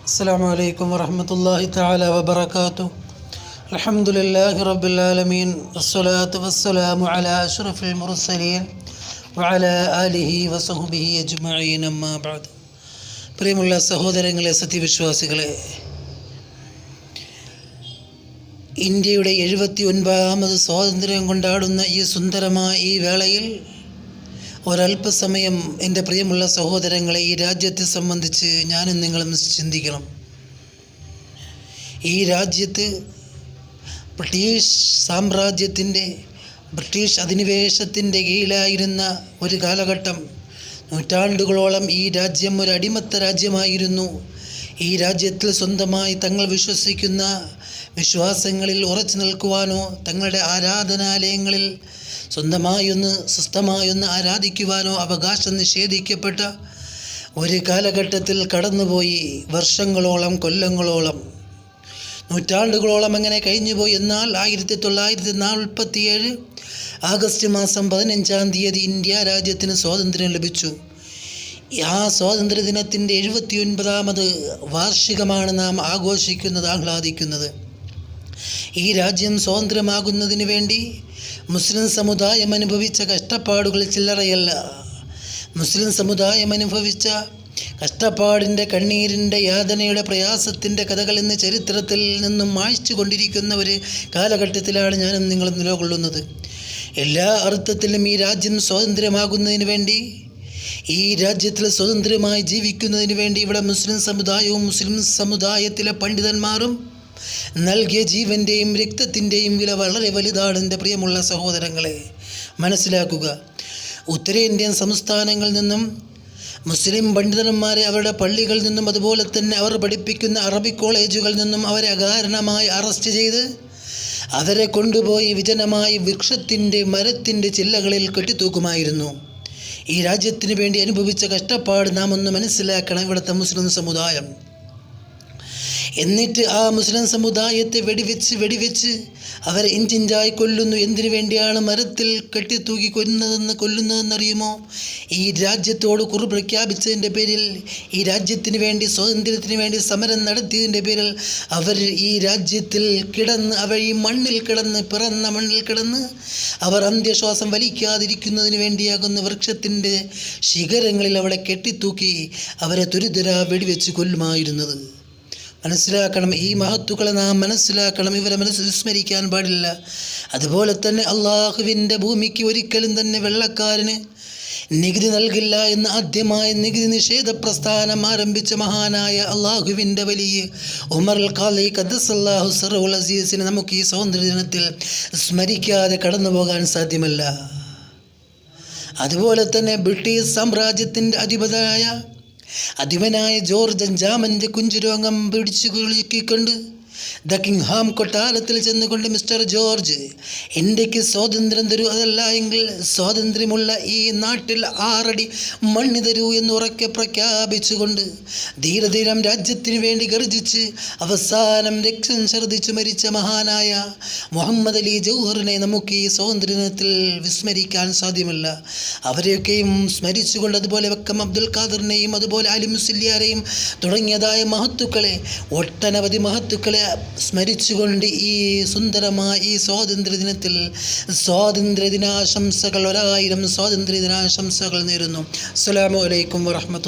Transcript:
السلام عليكم ورحمة الله تعالى وبركاته. الحمد لله رب العالمين والصلاة والسلام على أشرف المرسلين وعلى آله وصحبه أجمعين أما بعد. പ്രിയമുള്ള സഹോദരങ്ങളെ, സത്യവിശ്വാസികളെ, ഇന്ത്യയുടെ 79ാമത് സ്വാതന്ത്ര്യം കൊണ്ടാടുന്ന ഈ സുന്ദരമായ ഈ വേളയിൽ ഒരല്പസമയം എൻ്റെ പ്രിയമുള്ള സഹോദരങ്ങളെ, ഈ രാജ്യത്തെ സംബന്ധിച്ച് ഞാനും നിങ്ങളും ചിന്തിക്കണം. ഈ രാജ്യത്ത് ബ്രിട്ടീഷ് സാമ്രാജ്യത്തിൻ്റെ, ബ്രിട്ടീഷ് അധിനിവേശത്തിൻ്റെ കീഴിലായിരുന്ന ഒരു കാലഘട്ടം. നൂറ്റാണ്ടുകളോളം ഈ രാജ്യം ഒരു അടിമത്ത രാജ്യമായിരുന്നു. ഈ രാജ്യത്തിൽ സ്വന്തമായി തങ്ങൾ വിശ്വസിക്കുന്ന വിശ്വാസങ്ങളിൽ ഉറച്ചു നിൽക്കുവാനോ, തങ്ങളുടെ ആരാധനാലയങ്ങളിൽ സ്വസ്ഥമായൊന്ന് ആരാധിക്കുവാനോ അവകാശം നിഷേധിക്കപ്പെട്ട ഒരു കാലഘട്ടത്തിൽ കടന്നുപോയി. വർഷങ്ങളോളം, കൊല്ലങ്ങളോളം, നൂറ്റാണ്ടുകളോളം അങ്ങനെ കഴിഞ്ഞുപോയി. എന്നാൽ 1947 ആഗസ്റ്റ് മാസം 15-ാം തീയതി ഇന്ത്യ രാജ്യത്തിന് സ്വാതന്ത്ര്യം ലഭിച്ചു. ആ സ്വാതന്ത്ര്യ ദിനത്തിൻ്റെ 79ാമത് വാർഷികമാണ് നാം ആഘോഷിക്കുന്നത്, ആഹ്ലാദിക്കുന്നത്. ഈ രാജ്യം സ്വാതന്ത്ര്യമാകുന്നതിന് വേണ്ടി മുസ്ലിം സമുദായം അനുഭവിച്ച കഷ്ടപ്പാടുകൾ ചില്ലറയല്ല. മുസ്ലിം സമുദായം അനുഭവിച്ച കഷ്ടപ്പാടിൻ്റെ, കണ്ണീരിൻ്റെ, യാതനയുടെ, പ്രയാസത്തിൻ്റെ കഥകൾ ഇന്ന് ചരിത്രത്തിൽ നിന്നും മായ്ച്ചു കൊണ്ടിരിക്കുന്ന ഒരു കാലഘട്ടത്തിലാണ് ഞാനും നിങ്ങളും നിലകൊള്ളുന്നത്. എല്ലാ അർത്ഥത്തിലും ഈ രാജ്യം സ്വാതന്ത്ര്യമാകുന്നതിന് വേണ്ടി, ഈ രാജ്യത്തിൽ സ്വതന്ത്രമായി ജീവിക്കുന്നതിന് വേണ്ടി ഇവിടെ മുസ്ലിം സമുദായവും മുസ്ലിം സമുദായത്തിലെ പണ്ഡിതന്മാരും നൽകിയ ജീവൻ്റെയും രക്തത്തിൻ്റെയും വില വളരെ വലുതാണ്. എൻ്റെ പ്രിയമുള്ള സഹോദരങ്ങളെ, മനസ്സിലാക്കുക. ഉത്തരേന്ത്യൻ സംസ്ഥാനങ്ങളിൽ നിന്നും മുസ്ലിം പണ്ഡിതന്മാരെ അവരുടെ പള്ളികളിൽ നിന്നും, അതുപോലെ തന്നെ അവർ പഠിപ്പിക്കുന്ന അറബിക് കോളേജുകളിൽ നിന്നും അവരെ അകാരണമായി അറസ്റ്റ് ചെയ്ത് അവരെ കൊണ്ടുപോയി വിജനമായ വൃക്ഷത്തിൻ്റെ, മരത്തിൻ്റെ ചില്ലകളിൽ കെട്ടിത്തൂക്കുമായിരുന്നു. ഈ രാജ്യത്തിന് വേണ്ടി അനുഭവിച്ച കഷ്ടപ്പാട് നാം ഒന്ന് മനസ്സിലാക്കണം, ഇവിടുത്തെ മുസ്ലിം സമുദായം. എന്നിട്ട് ആ മുസ്ലിം സമുദായത്തെ വെടിവെച്ച് അവരെ ഇഞ്ചിഞ്ചായി കൊല്ലുന്നു. എന്തിനു വേണ്ടിയാണ് മരത്തിൽ കെട്ടിത്തൂക്കി കൊല്ലുന്നതെന്നറിയുമോ? ഈ രാജ്യത്തോട് കുറു പ്രഖ്യാപിച്ചതിൻ്റെ പേരിൽ, ഈ രാജ്യത്തിന് വേണ്ടി, സ്വാതന്ത്ര്യത്തിന് വേണ്ടി സമരം നടത്തിയതിൻ്റെ പേരിൽ അവർ ഈ രാജ്യത്തിൽ കിടന്ന്, അവർ ഈ മണ്ണിൽ കിടന്ന്, പിറന്ന മണ്ണിൽ കിടന്ന് അവർ അന്ത്യശ്വാസം വലിക്കാതിരിക്കുന്നതിന് വേണ്ടിയാകുന്ന വൃക്ഷത്തിൻ്റെ ശിഖരങ്ങളിൽ അവളെ കെട്ടിത്തൂക്കി അവരെ തുരിതുര വെടിവെച്ച് കൊല്ലുമായിരുന്നത്. മനസ്സിലാക്കണം, ഈ മഹത്തുക്കളെ നാം മനസ്സിലാക്കണം. ഇവരെ വിസ്മരിക്കാൻ പാടില്ല. അതുപോലെ തന്നെ അള്ളാഹുവിൻ്റെ ഭൂമിക്ക് ഒരിക്കലും തന്നെ വെള്ളക്കാരന് നികുതി നൽകില്ല എന്ന് ആദ്യമായി നികുതി നിഷേധ പ്രസ്ഥാനം ആരംഭിച്ച മഹാനായ അള്ളാഹുവിൻ്റെ വലിയ ഉമർ ഖാലി ഖദ്ദസല്ലാഹു സിർറുൽ അസീസിനെ നമുക്ക് ഈ സ്വാതന്ത്ര്യ ദിനത്തിൽ സ്മരിക്കാതെ കടന്നു പോകാൻ സാധ്യമല്ല. അതുപോലെ തന്നെ ബ്രിട്ടീഷ് സാമ്രാജ്യത്തിൻ്റെ അധിപനായ ജോർജ് 5-ാമൻ്റെ കുഞ്ചുരോഗം പിടിച്ചു കുലുക്കിക്കൊണ്ട് ബക്കിംഗ്ഹാം കൊട്ടാരത്തിൽ ചെന്നുകൊണ്ട്, മിസ്റ്റർ ജോർജ്, ഇന്ത്യക്ക് സ്വാതന്ത്ര്യം തരൂ, അതല്ല എങ്കിൽ സ്വാതന്ത്ര്യമുള്ള ഈ നാട്ടിൽ 6 അടി മണ്ണ് തരൂ എന്ന് ഉറക്കെ പ്രഖ്യാപിച്ചുകൊണ്ട് ധീരധീരം രാജ്യത്തിന് വേണ്ടി ഗർജിച്ച് അവസാനം രക്തം ഛർദ്ദിച്ചു മരിച്ച മഹാനായ മുഹമ്മദ് അലി ജൗഹറിനെ നമുക്ക് ഈ സ്വാതന്ത്ര്യദിനത്തിൽ വിസ്മരിക്കാൻ സാധ്യമല്ല. അവരെയൊക്കെയും സ്മരിച്ചുകൊണ്ട്, അതുപോലെ വക്കം അബ്ദുൽ ഖാദറിനെയും, അതുപോലെ അലി മുസ്ലിയാരെയും തുടങ്ങിയതായ മഹത്തുക്കളെ, ഒട്ടനവധി മഹത്തുക്കളെ സ്മരിച്ചുകൊണ്ട് ഈ സുന്ദരമായ ഈ സ്വാതന്ത്ര്യദിനത്തിൽ സ്വാതന്ത്ര്യദിനാശംസകൾ, 1000 സ്വാതന്ത്ര്യദിനാശംസകൾ നേരുന്നു. അസ്സലാമു അലൈക്കും വറഹ്മത്തുള്ളാഹി.